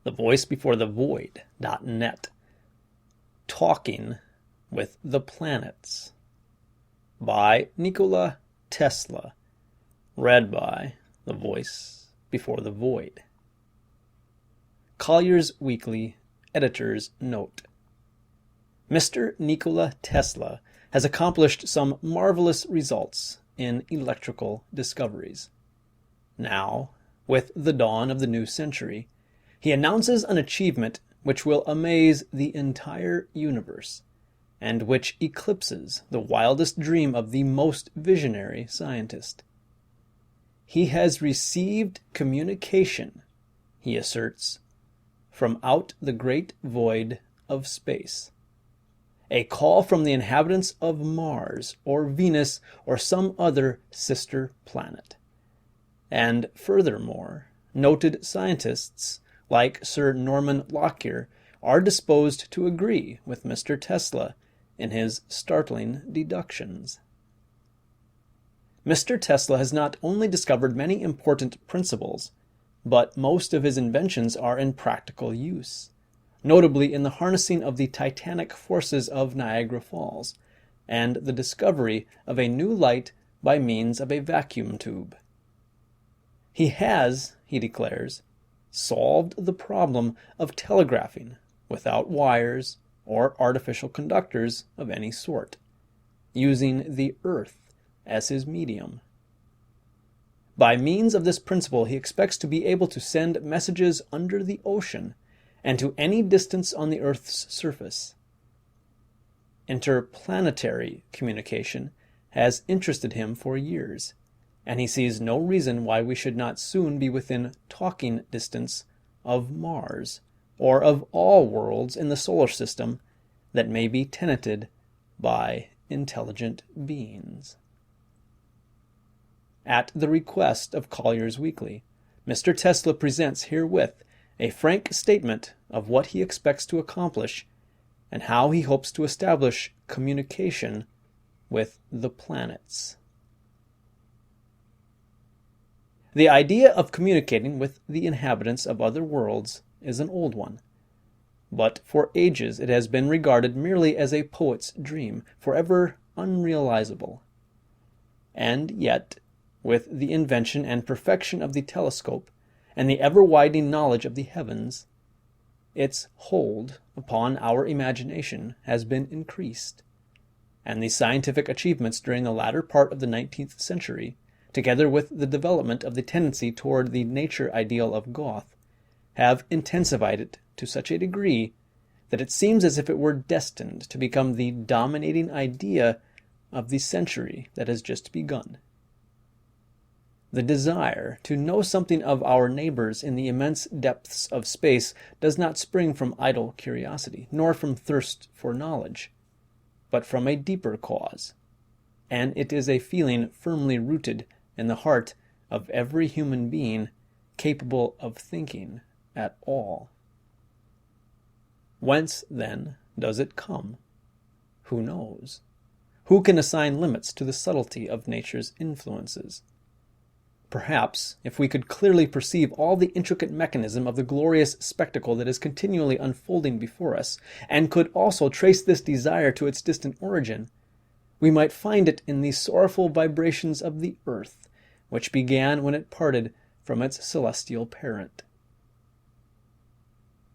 thevoicebeforethevoid.net. Talking with the Planets by Nikola Tesla. Read by The Voice Before the Void. Collier's Weekly Editor's Note. Mr. Nikola Tesla has accomplished some marvelous results in electrical discoveries. Now, with the dawn of the new century, he announces an achievement which will amaze the entire universe, and which eclipses the wildest dream of the most visionary scientist. He has received communication, he asserts, from out the great void of space. A call from the inhabitants of Mars or Venus or some other sister planet. And furthermore, noted scientists like Sir Norman Lockyer are disposed to agree with Mr. Tesla in his startling deductions. Mr. Tesla has not only discovered many important principles, but most of his inventions are in practical use, notably in the harnessing of the titanic forces of Niagara Falls, and the discovery of a new light by means of a vacuum tube. He has, he declares, solved the problem of telegraphing without wires or artificial conductors of any sort, using the earth as his medium. By means of this principle, he expects to be able to send messages under the ocean and to any distance on the Earth's surface. Interplanetary communication has interested him for years, and he sees no reason why we should not soon be within talking distance of Mars, or of all worlds in the solar system that may be tenanted by intelligent beings. At the request of Collier's Weekly, Mr. Tesla presents herewith a frank statement of what he expects to accomplish and how he hopes to establish communication with the planets. The idea of communicating with the inhabitants of other worlds is an old one, but for ages it has been regarded merely as a poet's dream, forever unrealizable. And yet, with the invention and perfection of the telescope and the ever-widening knowledge of the heavens, its hold upon our imagination has been increased, and the scientific achievements during the latter part of the 19th century, together with the development of the tendency toward the nature ideal of Goethe, have intensified it to such a degree that it seems as if it were destined to become the dominating idea of the century that has just begun. The desire to know something of our neighbors in the immense depths of space does not spring from idle curiosity, nor from thirst for knowledge, but from a deeper cause, and it is a feeling firmly rooted in the heart of every human being capable of thinking at all. Whence, then, does it come? Who knows? Who can assign limits to the subtlety of nature's influences? Perhaps, if we could clearly perceive all the intricate mechanism of the glorious spectacle that is continually unfolding before us, and could also trace this desire to its distant origin, we might find it in the sorrowful vibrations of the earth, which began when it parted from its celestial parent.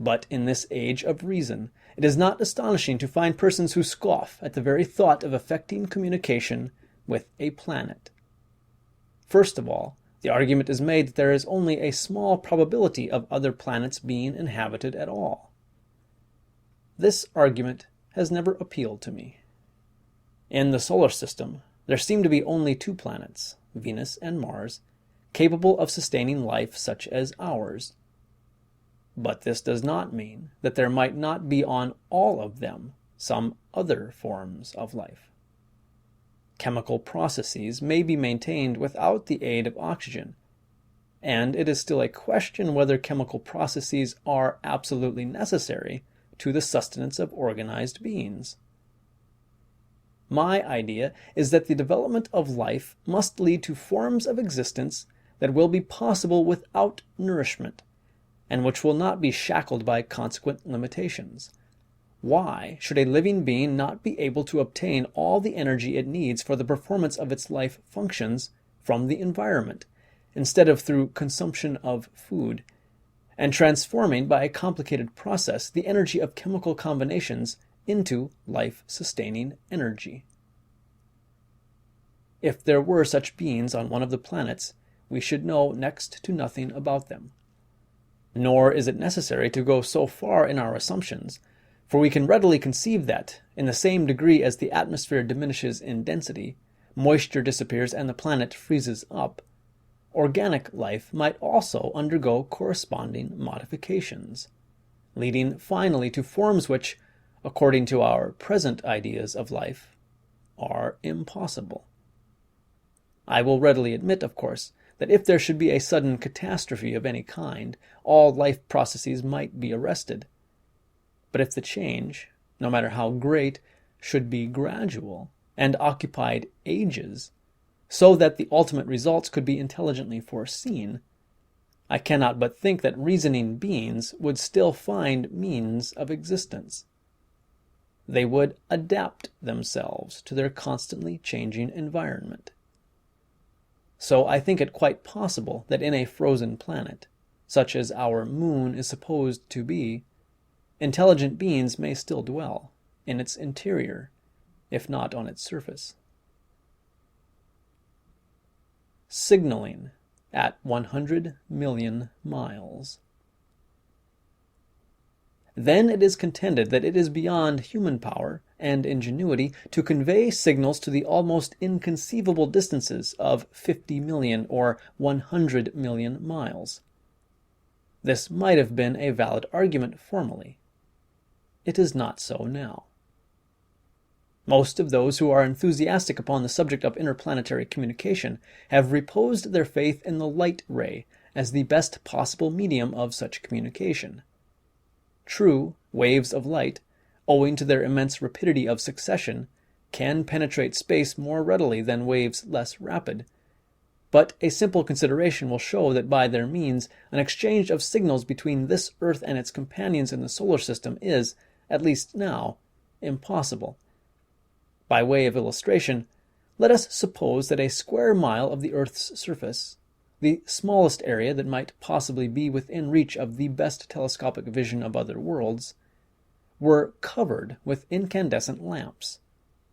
But in this age of reason, it is not astonishing to find persons who scoff at the very thought of effecting communication with a planet. First of all, the argument is made that there is only a small probability of other planets being inhabited at all. This argument has never appealed to me. In the solar system, there seem to be only two planets, Venus and Mars, capable of sustaining life such as ours. But this does not mean that there might not be on all of them some other forms of life. Chemical processes may be maintained without the aid of oxygen, and it is still a question whether chemical processes are absolutely necessary to the sustenance of organized beings. My idea is that the development of life must lead to forms of existence that will be possible without nourishment, and which will not be shackled by consequent limitations. Why should a living being not be able to obtain all the energy it needs for the performance of its life functions from the environment, instead of through consumption of food, and transforming by a complicated process the energy of chemical combinations into life-sustaining energy? If there were such beings on one of the planets, we should know next to nothing about them. Nor is it necessary to go so far in our assumptions, for we can readily conceive that, in the same degree as the atmosphere diminishes in density, moisture disappears and the planet freezes up, organic life might also undergo corresponding modifications, leading finally to forms which, according to our present ideas of life, are impossible. I will readily admit, of course, that if there should be a sudden catastrophe of any kind, all life processes might be arrested. But if the change, no matter how great, should be gradual and occupied ages, so that the ultimate results could be intelligently foreseen, I cannot but think that reasoning beings would still find means of existence. They would adapt themselves to their constantly changing environment. So I think it quite possible that in a frozen planet, such as our moon is supposed to be, intelligent beings may still dwell in its interior, if not on its surface. Signaling at 100 million miles. Then it is contended that it is beyond human power and ingenuity to convey signals to the almost inconceivable distances of 50 million or 100 million miles. This might have been a valid argument formerly. It is not so now. Most of those who are enthusiastic upon the subject of interplanetary communication have reposed their faith in the light ray as the best possible medium of such communication. True, waves of light, owing to their immense rapidity of succession, can penetrate space more readily than waves less rapid. But a simple consideration will show that by their means an exchange of signals between this Earth and its companions in the solar system is, at least now, impossible. By way of illustration, let us suppose that a square mile of the Earth's surface, the smallest area that might possibly be within reach of the best telescopic vision of other worlds, were covered with incandescent lamps,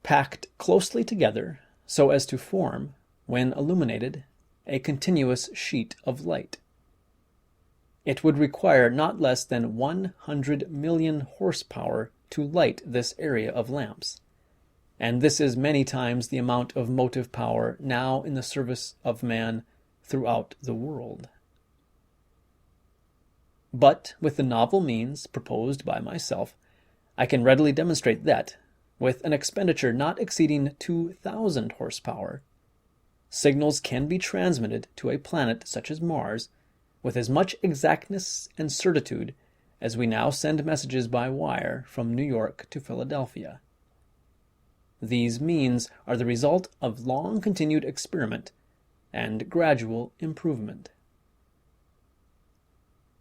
packed closely together so as to form, when illuminated, a continuous sheet of light. It would require not less than 100 million horsepower to light this area of lamps, and this is many times the amount of motive power now in the service of man throughout the world. But with the novel means proposed by myself, I can readily demonstrate that, with an expenditure not exceeding 2,000 horsepower, signals can be transmitted to a planet such as Mars with as much exactness and certitude as we now send messages by wire from New York to Philadelphia. These means are the result of long-continued experiment and gradual improvement.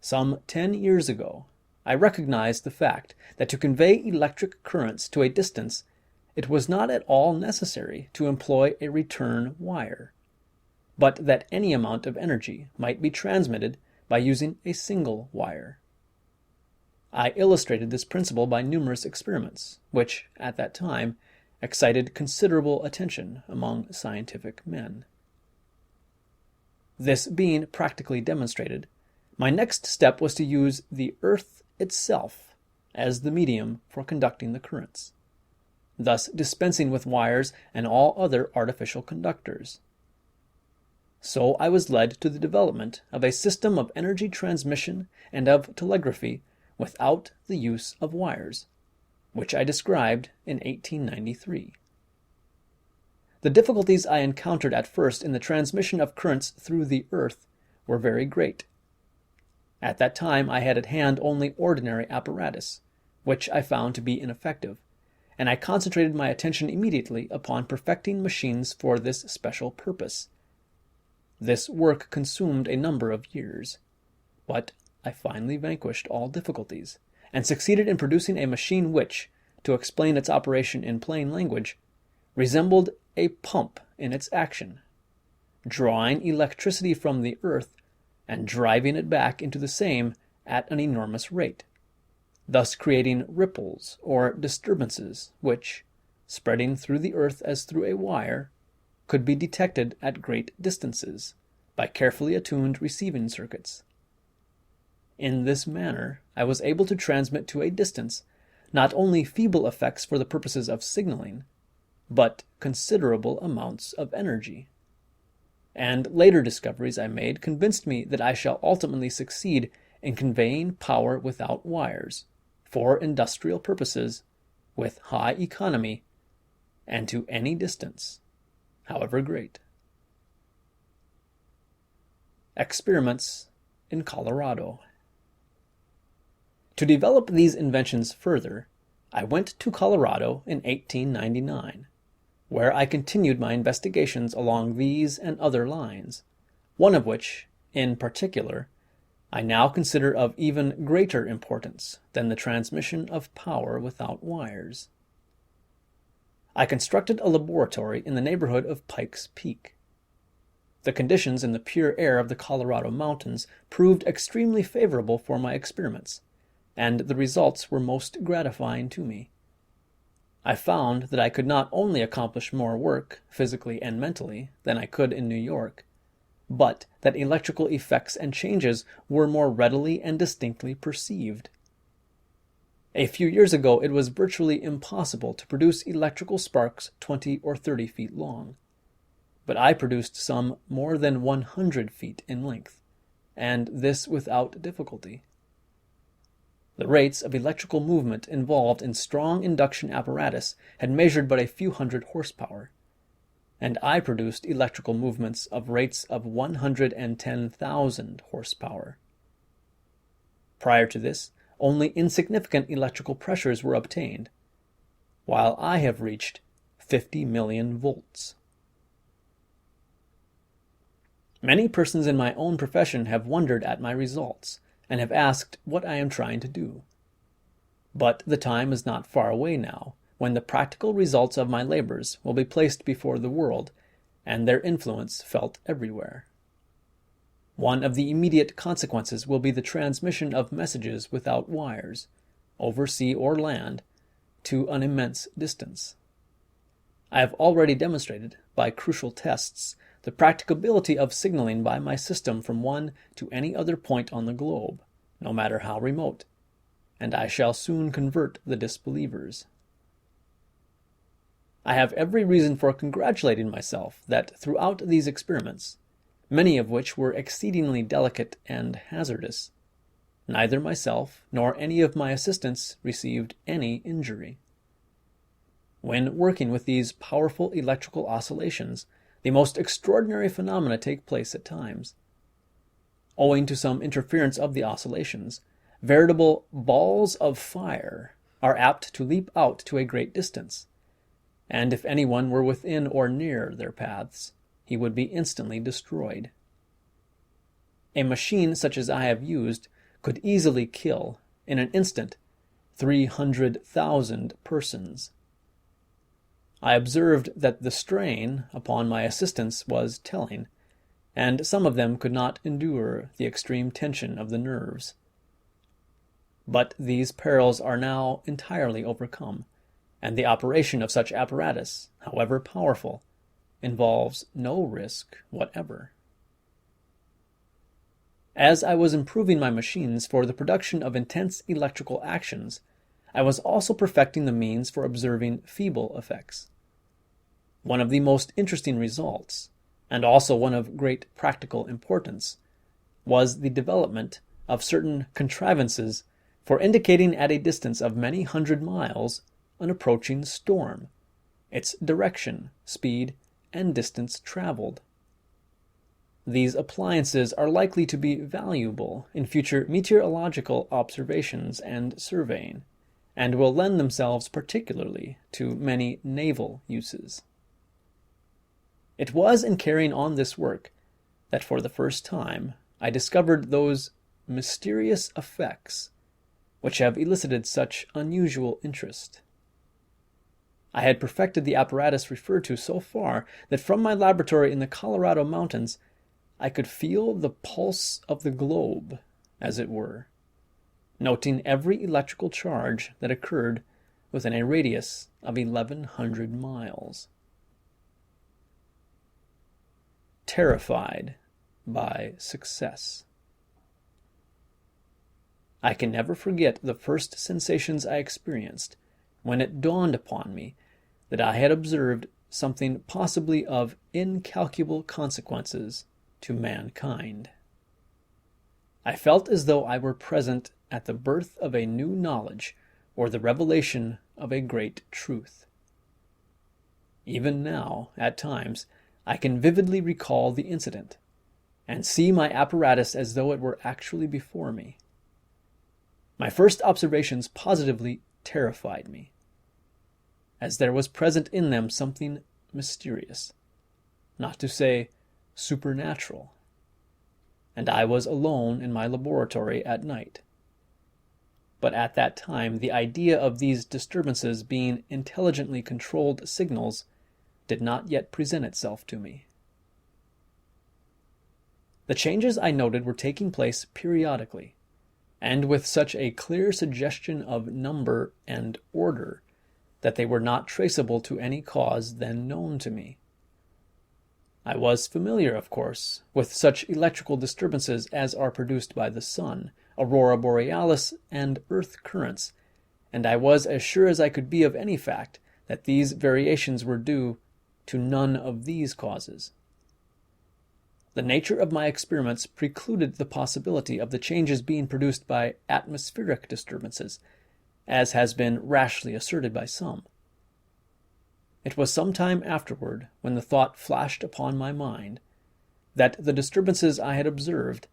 Some 10 years ago, I recognized the fact that to convey electric currents to a distance, it was not at all necessary to employ a return wire, but that any amount of energy might be transmitted by using a single wire. I illustrated this principle by numerous experiments, which, at that time, excited considerable attention among scientific men. This being practically demonstrated, my next step was to use the Earth itself as the medium for conducting the currents, thus dispensing with wires and all other artificial conductors. So I was led to the development of a system of energy transmission and of telegraphy without the use of wires, which I described in 1893. The difficulties I encountered at first in the transmission of currents through the Earth were very great. At that time I had at hand only ordinary apparatus, which I found to be ineffective, and I concentrated my attention immediately upon perfecting machines for this special purpose. This work consumed a number of years, but I finally vanquished all difficulties, and succeeded in producing a machine which, to explain its operation in plain language, resembled a pump in its action, drawing electricity from the earth and driving it back into the same at an enormous rate, thus creating ripples or disturbances which, spreading through the earth as through a wire, could be detected at great distances by carefully attuned receiving circuits. In this manner, I was able to transmit to a distance not only feeble effects for the purposes of signaling, but considerable amounts of energy. And later discoveries I made convinced me that I shall ultimately succeed in conveying power without wires, for industrial purposes, with high economy, and to any distance, however great. Experiments in Colorado. To develop these inventions further, I went to Colorado in 1899, where I continued my investigations along these and other lines, one of which, in particular, I now consider of even greater importance than the transmission of power without wires. I constructed a laboratory in the neighborhood of Pikes Peak. The conditions in the pure air of the Colorado mountains proved extremely favorable for my experiments, and the results were most gratifying to me. I found that I could not only accomplish more work, physically and mentally, than I could in New York, but that electrical effects and changes were more readily and distinctly perceived. A few years ago it was virtually impossible to produce electrical sparks 20 or 30 feet long, but I produced some more than 100 feet in length, and this without difficulty. The rates of electrical movement involved in strong induction apparatus had measured but a few hundred horsepower, and I produced electrical movements of rates of 110,000 horsepower. Prior to this, only insignificant electrical pressures were obtained, while I have reached 50 million volts. Many persons in my own profession have wondered at my results, and have asked what I am trying to do. But the time is not far away now, when the practical results of my labors will be placed before the world, and their influence felt everywhere. One of the immediate consequences will be the transmission of messages without wires, over sea or land, to an immense distance. I have already demonstrated, by crucial tests, the practicability of signaling by my system from one to any other point on the globe, no matter how remote, and I shall soon convert the disbelievers. I have every reason for congratulating myself that throughout these experiments, many of which were exceedingly delicate and hazardous, neither myself nor any of my assistants received any injury. When working with these powerful electrical oscillations, the most extraordinary phenomena take place at times. Owing to some interference of the oscillations, veritable balls of fire are apt to leap out to a great distance, and if anyone were within or near their paths, he would be instantly destroyed. A machine such as I have used could easily kill, in an instant, 300,000 persons. I observed that the strain upon my assistants was telling, and some of them could not endure the extreme tension of the nerves. But these perils are now entirely overcome, and the operation of such apparatus, however powerful, involves no risk whatever. As I was improving my machines for the production of intense electrical actions, I was also perfecting the means for observing feeble effects. One of the most interesting results, and also one of great practical importance, was the development of certain contrivances for indicating at a distance of many hundred miles an approaching storm, its direction, speed, and distance traveled. These appliances are likely to be valuable in future meteorological observations and surveying, and will lend themselves particularly to many naval uses. It was in carrying on this work that for the first time I discovered those mysterious effects which have elicited such unusual interest. I had perfected the apparatus referred to so far that from my laboratory in the Colorado mountains I could feel the pulse of the globe, as it were, noting every electrical charge that occurred within a radius of 1,100 miles. Terrified by success. I can never forget the first sensations I experienced when it dawned upon me that I had observed something possibly of incalculable consequences to mankind. I felt as though I were present at the birth of a new knowledge or the revelation of a great truth. Even now, at times, I can vividly recall the incident and see my apparatus as though it were actually before me. My first observations positively terrified me, as there was present in them something mysterious, not to say supernatural, and I was alone in my laboratory at night. But at that time the idea of these disturbances being intelligently controlled signals did not yet present itself to me. The changes I noted were taking place periodically, and with such a clear suggestion of number and order that they were not traceable to any cause then known to me. I was familiar, of course, with such electrical disturbances as are produced by the sun, aurora borealis, and earth currents, and I was as sure as I could be of any fact that these variations were due to none of these causes. The nature of my experiments precluded the possibility of the changes being produced by atmospheric disturbances, as has been rashly asserted by some. It was some time afterward when the thought flashed upon my mind that the disturbances I had observed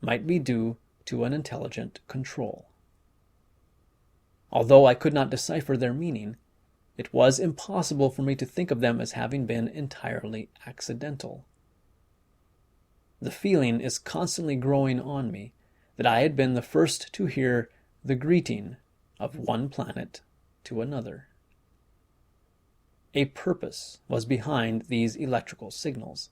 might be due to an intelligent control. Although I could not decipher their meaning, it was impossible for me to think of them as having been entirely accidental. The feeling is constantly growing on me that I had been the first to hear the greeting of one planet to another. A purpose was behind these electrical signals,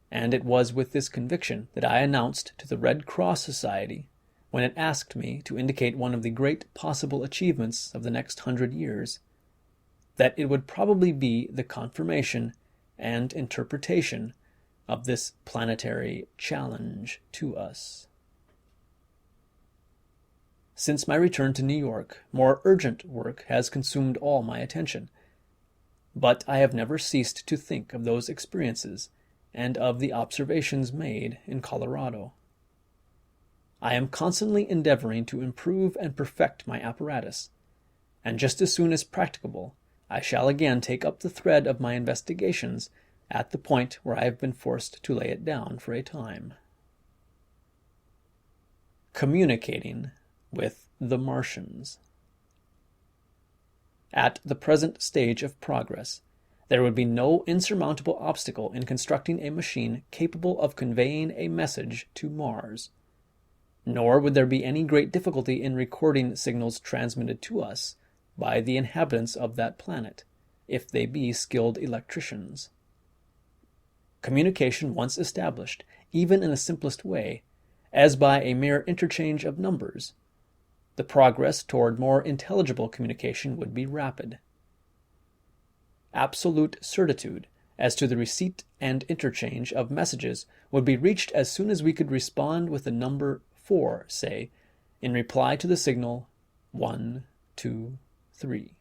and it was with this conviction that I announced to the Red Cross Society, when it asked me to indicate one of the great possible achievements of the next 100 years, that it would probably be the confirmation and interpretation of this planetary challenge to us. Since my return to New York, more urgent work has consumed all my attention, but I have never ceased to think of those experiences and of the observations made in Colorado. I am constantly endeavoring to improve and perfect my apparatus, and just as soon as practicable, I shall again take up the thread of my investigations at the point where I have been forced to lay it down for a time. Communicating with the Martians. At the present stage of progress, there would be no insurmountable obstacle in constructing a machine capable of conveying a message to Mars, nor would there be any great difficulty in recording signals transmitted to us by the inhabitants of that planet, if they be skilled electricians. Communication once established, even in the simplest way, as by a mere interchange of numbers, the progress toward more intelligible communication would be rapid. Absolute certitude as to the receipt and interchange of messages would be reached as soon as we could respond with the number 4, say, in reply to the signal 1, 2, 3.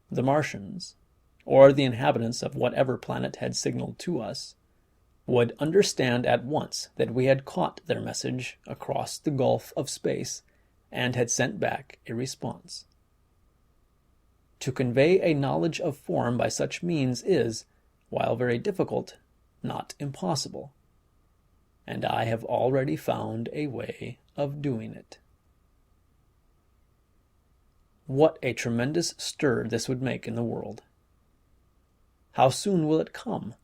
The Martians, or the inhabitants of whatever planet had signaled to us, would understand at once that we had caught their message across the gulf of space and had sent back a response. To convey a knowledge of form by such means is, while very difficult, not impossible, and I have already found a way of doing it. What a tremendous stir this would make in the world! How soon will it come?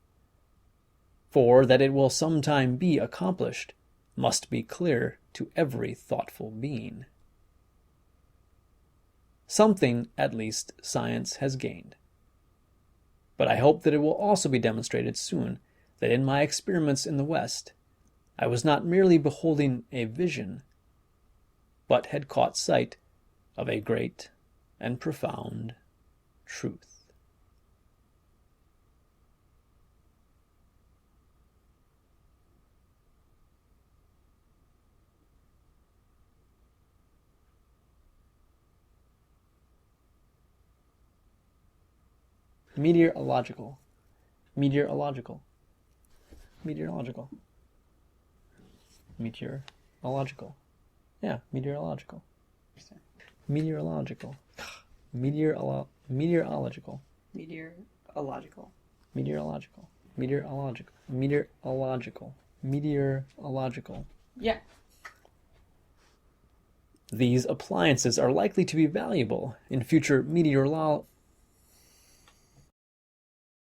For that it will sometime be accomplished, must be clear to every thoughtful being. Something, at least, science has gained. But I hope that it will also be demonstrated soon that in my experiments in the West, I was not merely beholding a vision, but had caught sight of a great and profound truth. Meteorological. Meteorological. Meteorological. Meteorological. Yeah, meteorological. Meteorological. Meteorological. Meteorological. Meteorological. Meteorological. Meteorological. Yeah. These appliances are likely to be valuable in future